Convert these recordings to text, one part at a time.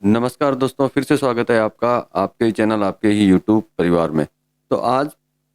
नमस्कार दोस्तों, फिर से स्वागत है आपका आपके ही चैनल, आपके ही यूट्यूब परिवार में। तो आज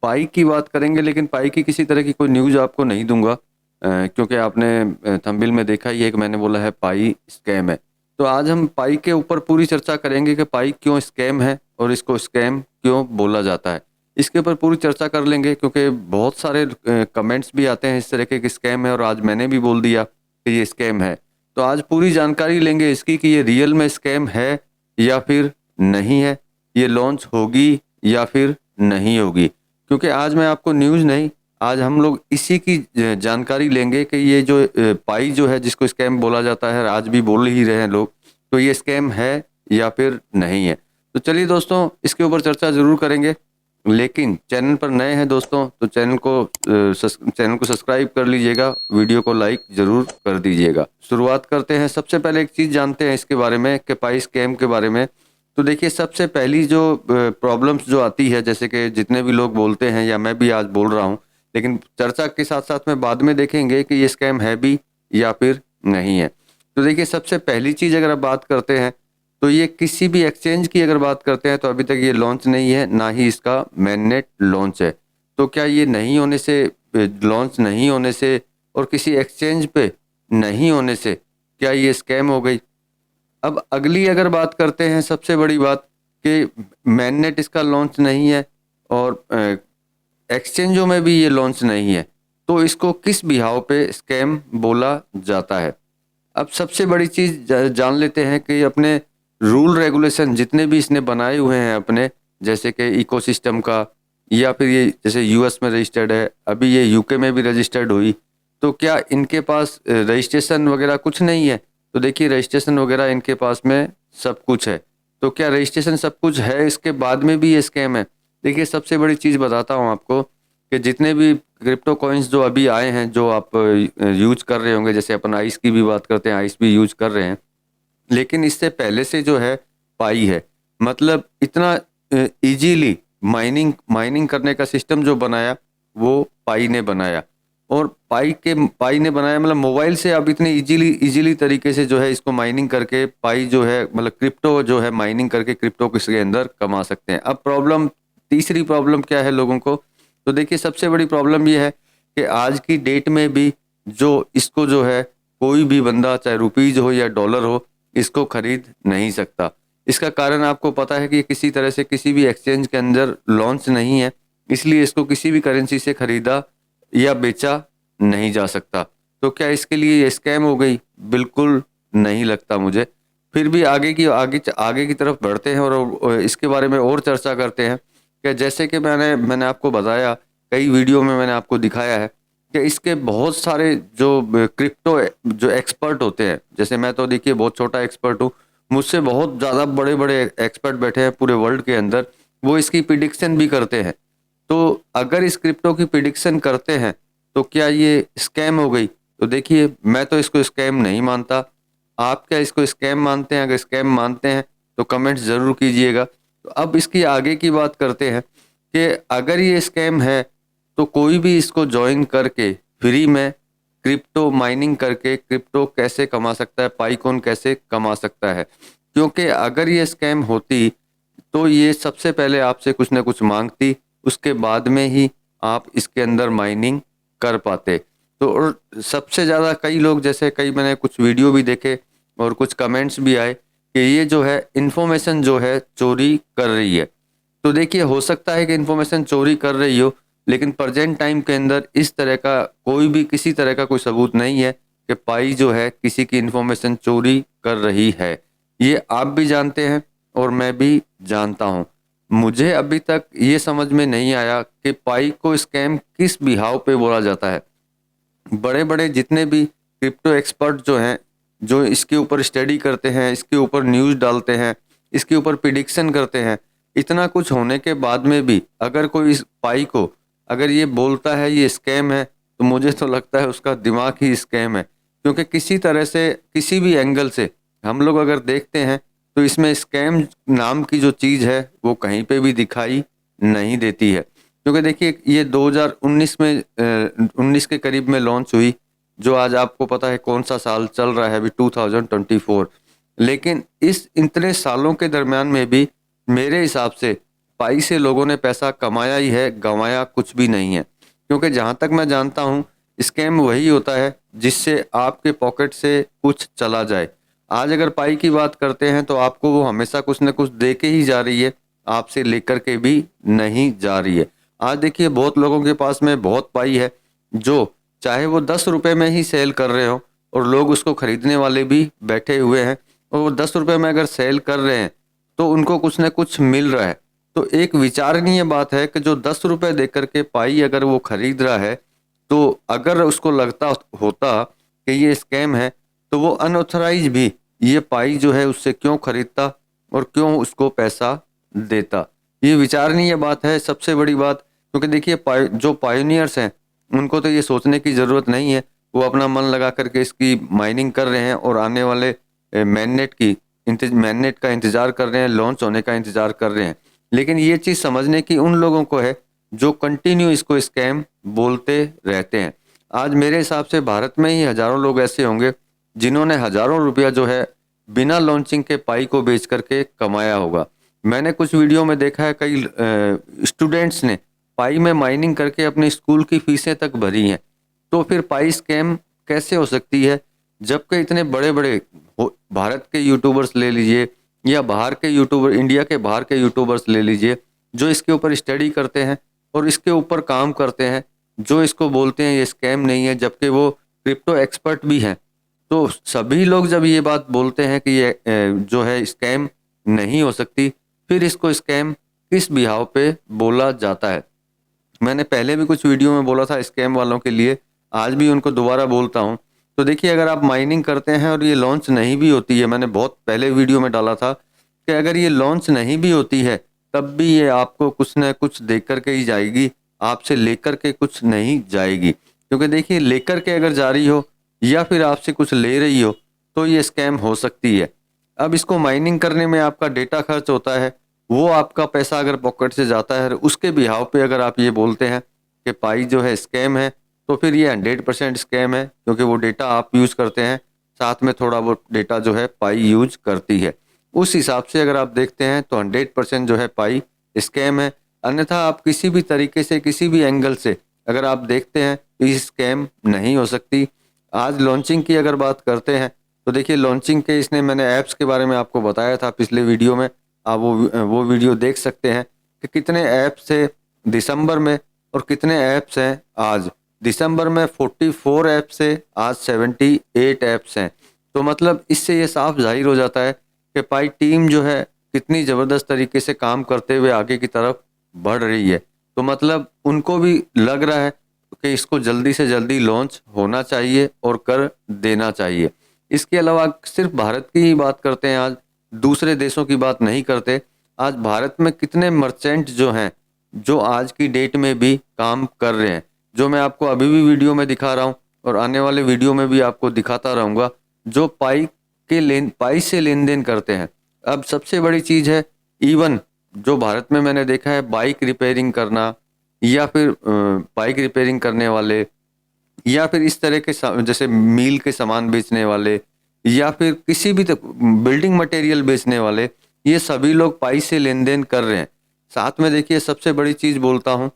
पाई की बात करेंगे, लेकिन पाई की किसी तरह की कोई न्यूज़ आपको नहीं दूंगा, क्योंकि आपने थंबनेल में देखा ही है कि मैंने बोला है पाई स्कैम है। तो आज हम पाई के ऊपर पूरी चर्चा करेंगे कि पाई क्यों स्कैम है और इसको स्कैम क्यों बोला जाता है। इसके ऊपर पूरी चर्चा कर लेंगे, क्योंकि बहुत सारे कमेंट्स भी आते हैं इस तरह के कि स्कैम है, और आज मैंने भी बोल दिया कि ये स्कैम है। तो आज पूरी जानकारी लेंगे इसकी कि ये रियल में स्कैम है या फिर नहीं है, ये लॉन्च होगी या फिर नहीं होगी। क्योंकि आज मैं आपको न्यूज़ नहीं, आज हम लोग इसी की जानकारी लेंगे कि ये जो पाई जो है जिसको स्कैम बोला जाता है, आज भी बोल ही रहे हैं लोग, तो ये स्कैम है या फिर नहीं है। तो चलिए दोस्तों, इसके ऊपर चर्चा ज़रूर करेंगे। लेकिन चैनल पर नए हैं दोस्तों, तो चैनल को सब्सक्राइब कर लीजिएगा, वीडियो को लाइक ज़रूर कर दीजिएगा। शुरुआत करते हैं। सबसे पहले एक चीज़ जानते हैं इसके बारे में कि पाई स्कैम के बारे में। तो देखिए, सबसे पहली जो प्रॉब्लम्स जो आती है, जैसे कि जितने भी लोग बोलते हैं या मैं भी आज बोल रहा हूँ, लेकिन चर्चा के साथ साथ में बाद में देखेंगे कि ये स्कैम है भी या फिर नहीं है। तो देखिए, सबसे पहली चीज़ अगर आप बात करते हैं, तो ये किसी भी एक्सचेंज की अगर बात करते हैं तो अभी तक ये लॉन्च नहीं है, ना ही इसका मेननेट लॉन्च है। तो क्या ये नहीं होने से, लॉन्च नहीं होने से और किसी एक्सचेंज पे नहीं होने से क्या ये स्कैम हो गई? अब अगली अगर बात करते हैं, सबसे बड़ी बात कि मेननेट इसका लॉन्च नहीं है और एक्सचेंजों में भी ये लॉन्च नहीं है, तो इसको किस बिहाव पे स्कैम बोला जाता है? अब सबसे बड़ी चीज़ जान लेते हैं कि अपने रूल रेगुलेशन जितने भी इसने बनाए हुए हैं अपने, जैसे कि इकोसिस्टम का, या फिर ये जैसे यूएस में रजिस्टर्ड है, अभी ये यूके में भी रजिस्टर्ड हुई, तो क्या इनके पास रजिस्ट्रेशन वगैरह कुछ नहीं है? तो देखिए, रजिस्ट्रेशन वगैरह इनके पास में सब कुछ है। तो क्या रजिस्ट्रेशन सब कुछ है, इसके बाद में भी ये स्कैम है? देखिए, सबसे बड़ी चीज़ बताता हूँ आपको कि जितने भी क्रिप्टो कॉइन्स जो अभी आए हैं, जो आप यूज कर रहे होंगे, जैसे अपन आइस की भी बात करते हैं, आइस भी यूज कर रहे हैं, लेकिन इससे पहले से जो है पाई है, मतलब इतना इजीली माइनिंग माइनिंग करने का सिस्टम जो बनाया वो पाई ने बनाया। और पाई ने बनाया, मतलब मोबाइल से आप इतने इजीली इजीली तरीके से जो है इसको माइनिंग करके पाई जो है, मतलब क्रिप्टो जो है माइनिंग करके क्रिप्टो किसके अंदर कमा सकते हैं। अब प्रॉब्लम, तीसरी प्रॉब्लम क्या है लोगों को? तो देखिए, सबसे बड़ी प्रॉब्लम ये है कि आज की डेट में भी जो इसको जो है कोई भी बंदा, चाहे रुपीज हो या डॉलर हो, इसको खरीद नहीं सकता। इसका कारण आपको पता है कि ये किसी तरह से किसी भी एक्सचेंज के अंदर लॉन्च नहीं है, इसलिए इसको किसी भी करेंसी से खरीदा या बेचा नहीं जा सकता। तो क्या इसके लिए ये स्कैम हो गई? बिल्कुल नहीं लगता मुझे। फिर भी आगे की तरफ बढ़ते हैं और इसके बारे में और चर्चा करते हैं कि जैसे कि मैंने आपको बताया, कई वीडियो में मैंने आपको दिखाया है कि इसके बहुत सारे जो क्रिप्टो जो एक्सपर्ट होते हैं, जैसे मैं तो देखिए बहुत छोटा एक्सपर्ट हूँ, मुझसे बहुत ज़्यादा बड़े बड़े एक्सपर्ट बैठे हैं पूरे वर्ल्ड के अंदर, वो इसकी प्रिडिक्शन भी करते हैं। तो अगर इस क्रिप्टो की प्रिडिक्शन करते हैं तो क्या ये स्कैम हो गई? तो देखिए, मैं तो इसको स्कैम नहीं मानता। आप क्या इसको स्कैम मानते हैं? अगर स्कैम मानते हैं तो कमेंट्स ज़रूर कीजिएगा। तो अब इसकी आगे की बात करते हैं कि अगर ये स्कैम है तो कोई भी इसको ज्वाइन करके फ्री में क्रिप्टो माइनिंग करके क्रिप्टो कैसे कमा सकता है, पाइकॉन कैसे कमा सकता है? क्योंकि अगर ये स्कैम होती तो ये सबसे पहले आपसे कुछ ना कुछ मांगती, उसके बाद में ही आप इसके अंदर माइनिंग कर पाते। तो और सबसे ज़्यादा कई लोग, जैसे कई मैंने कुछ वीडियो भी देखे और कुछ कमेंट्स भी आए कि ये जो है इन्फॉर्मेशन जो है चोरी कर रही है। तो देखिए, हो सकता है कि इन्फॉर्मेशन चोरी कर रही हो, लेकिन प्रेजेंट टाइम के अंदर इस तरह का कोई भी किसी तरह का कोई सबूत नहीं है कि पाई जो है किसी की इन्फॉर्मेशन चोरी कर रही है। ये आप भी जानते हैं और मैं भी जानता हूँ। मुझे अभी तक ये समझ में नहीं आया कि पाई को स्कैम किस बिहाव पे बोला जाता है। बड़े बड़े जितने भी क्रिप्टो एक्सपर्ट जो हैं, जो इसके ऊपर स्टडी करते हैं, इसके ऊपर न्यूज़ डालते हैं, इसके ऊपर प्रिडिक्शन करते हैं, इतना कुछ होने के बाद में भी अगर कोई इस पाई को अगर ये बोलता है ये स्कैम है, तो मुझे तो लगता है उसका दिमाग ही स्कैम है। क्योंकि किसी तरह से, किसी भी एंगल से हम लोग अगर देखते हैं तो इसमें स्कैम नाम की जो चीज़ है वो कहीं पे भी दिखाई नहीं देती है। क्योंकि देखिए, ये 2019 में 19 के करीब में लॉन्च हुई, जो आज आपको पता है कौन सा साल चल रहा है अभी, 2024। लेकिन इस इतने सालों के दरमियान में भी मेरे हिसाब से पाई से लोगों ने पैसा कमाया ही है, गंवाया कुछ भी नहीं है। क्योंकि जहाँ तक मैं जानता हूँ, स्कैम वही होता है जिससे आपके पॉकेट से कुछ चला जाए। आज अगर पाई की बात करते हैं तो आपको वो हमेशा कुछ न कुछ दे के ही जा रही है, आपसे लेकर के भी नहीं जा रही है। आज देखिए बहुत लोगों के पास में बहुत पाई है, जो चाहे वो 10 रुपए में ही सेल कर रहे हो और लोग उसको खरीदने वाले भी बैठे हुए हैं, और वो 10 रुपए में अगर सेल कर रहे हैं तो उनको कुछ न कुछ मिल रहा है। तो एक विचारणीय बात है कि जो 10 रुपए देकर के पाई अगर वो खरीद रहा है, तो अगर उसको लगता होता कि ये स्कैम है, तो वो अनऑथराइज भी ये पाई जो है उससे क्यों खरीदता और क्यों उसको पैसा देता। ये विचारणीय बात है, सबसे बड़ी बात। क्योंकि देखिए जो पायोनियर्स हैं उनको तो ये सोचने की ज़रूरत नहीं है, वो अपना मन लगा करके इसकी माइनिंग कर रहे हैं और आने वाले मैननेट का इंतज़ार कर रहे हैं, लॉन्च होने का इंतज़ार कर रहे हैं। लेकिन ये चीज़ समझने की उन लोगों को है जो कंटिन्यू इसको स्कैम बोलते रहते हैं। आज मेरे हिसाब से भारत में ही हज़ारों लोग ऐसे होंगे जिन्होंने हज़ारों रुपया जो है बिना लॉन्चिंग के पाई को बेच करके कमाया होगा। मैंने कुछ वीडियो में देखा है कई स्टूडेंट्स ने पाई में माइनिंग करके अपने स्कूल की फीसें तक भरी हैं। तो फिर पाई स्कैम कैसे हो सकती है, जबकि इतने बड़े बड़े भारत के यूट्यूबर्स ले लीजिए या बाहर के यूट्यूबर, इंडिया के बाहर के यूट्यूबर्स ले लीजिए, जो इसके ऊपर स्टडी करते हैं और इसके ऊपर काम करते हैं, जो इसको बोलते हैं ये स्कैम नहीं है, जबकि वो क्रिप्टो एक्सपर्ट भी हैं। तो सभी लोग जब ये बात बोलते हैं कि ये जो है स्कैम नहीं हो सकती, फिर इसको स्कैम किस बिहाव पे बोला जाता है। मैंने पहले भी कुछ वीडियो में बोला था स्कैम वालों के लिए, आज भी उनको दोबारा बोलता हूँ। तो देखिए अगर आप माइनिंग करते हैं और ये लॉन्च नहीं भी होती है, मैंने बहुत पहले वीडियो में डाला था कि अगर ये लॉन्च नहीं भी होती है तब भी ये आपको कुछ न कुछ दे कर के ही जाएगी, आपसे लेकर के कुछ नहीं जाएगी। क्योंकि देखिए लेकर के अगर जा रही हो या फिर आपसे कुछ ले रही हो तो ये स्कैम हो सकती है। अब इसको माइनिंग करने में आपका डेटा खर्च होता है, वो आपका पैसा अगर पॉकेट से जाता है, उसके बिहाव पे अगर आप ये बोलते हैं कि पाई जो है स्कैम है, तो फिर ये 100% स्कैम है। क्योंकि वो डेटा आप यूज़ करते हैं, साथ में थोड़ा वो डेटा जो है पाई यूज करती है। उस हिसाब से अगर आप देखते हैं तो 100% जो है पाई स्कैम है। अन्यथा आप किसी भी तरीके से, किसी भी एंगल से अगर आप देखते हैं तो ये स्कैम नहीं हो सकती। आज लॉन्चिंग की अगर बात करते हैं तो देखिए लॉन्चिंग के इसने, मैंने ऐप्स के बारे में आपको बताया था पिछले वीडियो में, आप वो वीडियो देख सकते हैं कि कितने ऐप्स थे दिसंबर में और कितने ऐप्स हैं आज। दिसंबर में 44 ऐप्स से आज 78 ऐप्स हैं। तो मतलब इससे ये साफ जाहिर हो जाता है कि पाई टीम जो है कितनी ज़बरदस्त तरीके से काम करते हुए आगे की तरफ बढ़ रही है। तो मतलब उनको भी लग रहा है कि इसको जल्दी से जल्दी लॉन्च होना चाहिए और कर देना चाहिए। इसके अलावा सिर्फ भारत की ही बात करते हैं, आज दूसरे देशों की बात नहीं करते। आज भारत में कितने मर्चेंट जो हैं जो आज की डेट में भी काम कर रहे हैं, जो मैं आपको अभी भी वीडियो में दिखा रहा हूँ और आने वाले वीडियो में भी आपको दिखाता रहूँगा, जो पाई से लेन देन करते हैं। अब सबसे बड़ी चीज़ है, इवन जो भारत में मैंने देखा है बाइक रिपेयरिंग करना या फिर बाइक रिपेयरिंग करने वाले या फिर इस तरह के जैसे मील के सामान बेचने वाले या फिर किसी भी बिल्डिंग मटेरियल बेचने वाले, ये सभी लोग पाई से लेन देन कर रहे हैं। साथ में देखिए सबसे बड़ी चीज़ बोलता हूँ,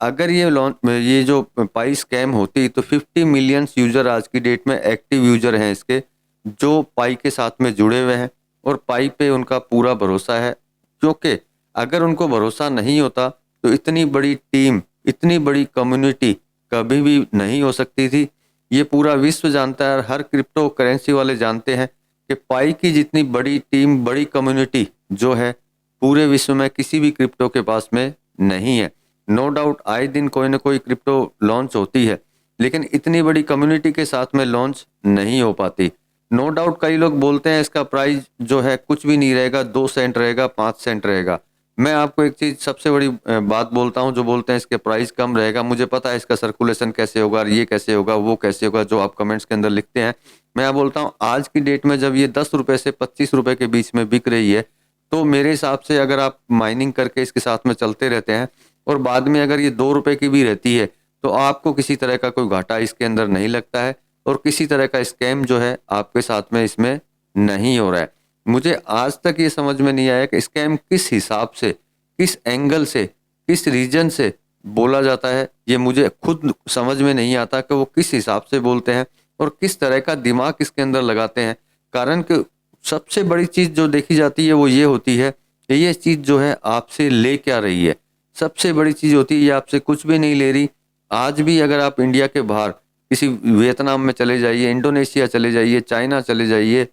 अगर ये जो पाई स्कैम होती तो 50 मिलियन यूज़र आज की डेट में एक्टिव यूज़र हैं इसके, जो पाई के साथ में जुड़े हुए हैं और पाई पे उनका पूरा भरोसा है। क्योंकि अगर उनको भरोसा नहीं होता तो इतनी बड़ी टीम, इतनी बड़ी कम्युनिटी कभी भी नहीं हो सकती थी। ये पूरा विश्व जानता है, हर क्रिप्टो करेंसी वाले जानते हैं कि पाई की जितनी बड़ी टीम, बड़ी कम्युनिटी जो है पूरे विश्व में किसी भी क्रिप्टो के पास में नहीं है। नो डाउट आए दिन कोई ना कोई क्रिप्टो लॉन्च होती है, लेकिन इतनी बड़ी कम्युनिटी के साथ में लॉन्च नहीं हो पाती। नो डाउट कई लोग बोलते हैं इसका प्राइस जो है कुछ भी नहीं रहेगा, 2 सेंट रहेगा, 5 सेंट रहेगा। मैं आपको एक चीज़ सबसे बड़ी बात बोलता हूँ, जो बोलते हैं इसके प्राइस कम रहेगा, मुझे पता है इसका सर्कुलेशन कैसे होगा, ये कैसे होगा, वो कैसे होगा, जो आप कमेंट्स के अंदर लिखते हैं। मैं बोलता हूँ आज की डेट में जब ये 10 रुपये से 25 रुपये के बीच में बिक रही है, तो मेरे हिसाब से अगर आप माइनिंग करके इसके साथ में चलते रहते हैं और बाद में अगर ये 2 रुपये की भी रहती है, तो आपको किसी तरह का कोई घाटा इसके अंदर नहीं लगता है और किसी तरह का स्कैम जो है आपके साथ में इसमें नहीं हो रहा है। मुझे आज तक ये समझ में नहीं आया कि स्कैम किस हिसाब से, किस एंगल से, किस रीजन से बोला जाता है। ये मुझे खुद समझ में नहीं आता कि वो किस हिसाब से बोलते हैं और किस तरह का दिमाग इसके अंदर लगाते हैं। कारण कि सबसे बड़ी चीज जो देखी जाती है वो ये होती है कि ये चीज जो है आपसे ले क्या रही है। सबसे बड़ी चीज होती है ये आपसे कुछ भी नहीं ले रही। आज भी अगर आप इंडिया के बाहर किसी वियतनाम में चले जाइए, इंडोनेशिया चले जाइए, चाइना चले जाइए,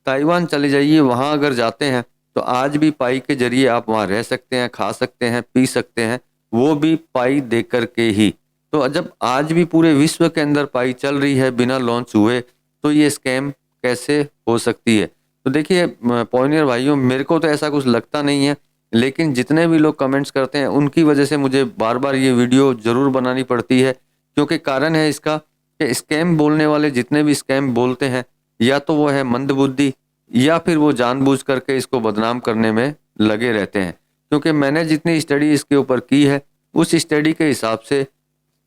ताइवान चले जाइए, वहां अगर जाते हैं तो आज भी पाई के जरिए आप वहां रह सकते हैं, खा सकते हैं, पी सकते हैं, वो भी पाई दे करके ही। तो जब आज भी पूरे विश्व के अंदर पाई चल रही है बिना लॉन्च हुए, तो ये स्कैम कैसे हो सकती है। तो देखिए पॉइनियर भाइयों, मेरे को तो ऐसा कुछ लगता नहीं है, लेकिन जितने भी लोग कमेंट्स करते हैं उनकी वजह से मुझे बार बार ये वीडियो जरूर बनानी पड़ती है। क्योंकि कारण है इसका कि स्कैम बोलने वाले जितने भी स्कैम बोलते हैं, या तो वो है मंदबुद्धि या फिर वो जानबूझ करके इसको बदनाम करने में लगे रहते हैं। क्योंकि मैंने जितनी स्टडी इसके ऊपर की है, उस स्टडी के हिसाब से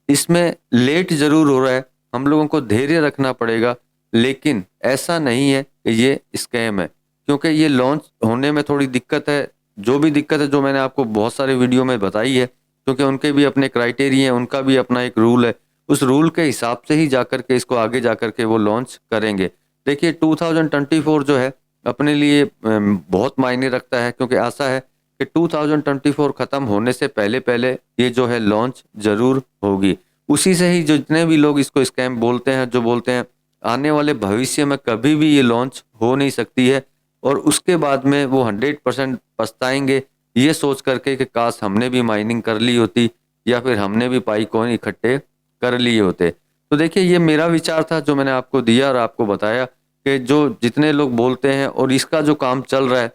इसमें लेट जरूर हो रहा है, हम लोगों को धैर्य रखना पड़ेगा, लेकिन ऐसा नहीं है कि ये स्कैम है। क्योंकि ये लॉन्च होने में थोड़ी दिक्कत है, जो भी दिक्कत है जो मैंने आपको बहुत सारे वीडियो में बताई है, क्योंकि उनके भी अपने क्राइटेरिया हैं, उनका भी अपना एक रूल है, उस रूल के हिसाब से ही जाकर के इसको आगे जाकर के वो लॉन्च करेंगे। देखिए 2024 जो है अपने लिए बहुत मायने रखता है, क्योंकि आशा है कि 2024 खत्म होने से पहले पहले ये जो है लॉन्च जरूर होगी। उसी से ही जो जितने भी लोग इसको स्कैम बोलते हैं, जो बोलते हैं आने वाले भविष्य में कभी भी ये लॉन्च हो नहीं सकती है, और उसके बाद में वो 100% पछताएंगे ये सोच करके कि काश हमने भी माइनिंग कर ली होती, या फिर हमने भी पाई कॉइन इकट्ठे कर लिए होते। तो देखिए ये मेरा विचार था जो मैंने आपको दिया और आपको बताया कि जो जितने लोग बोलते हैं और इसका जो काम चल रहा है,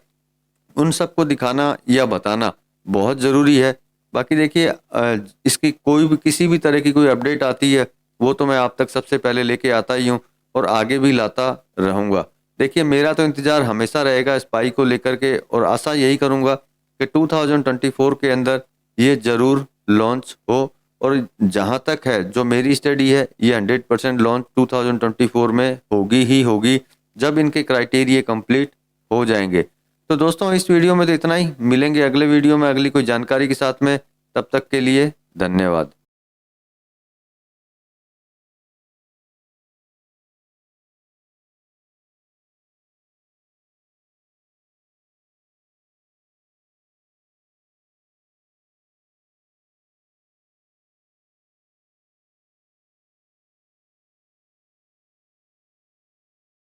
उन सबको दिखाना या बताना बहुत ज़रूरी है। बाकी देखिए इसकी कोई भी किसी भी तरह की कोई अपडेट आती है, वो तो मैं आप तक सबसे पहले लेके आता ही हूँ और आगे भी लाता रहूँगा। देखिए मेरा तो इंतज़ार हमेशा रहेगा इस पाई को लेकर के, और आशा यही करूँगा कि 2024 के अंदर ये ज़रूर लॉन्च हो। और जहाँ तक है जो मेरी स्टडी है, ये 100% लॉन्च 2024 में होगी ही होगी, जब इनके क्राइटेरिया कंप्लीट हो जाएंगे। तो दोस्तों इस वीडियो में तो इतना ही, मिलेंगे अगले वीडियो में अगली कोई जानकारी के साथ में। तब तक के लिए धन्यवाद।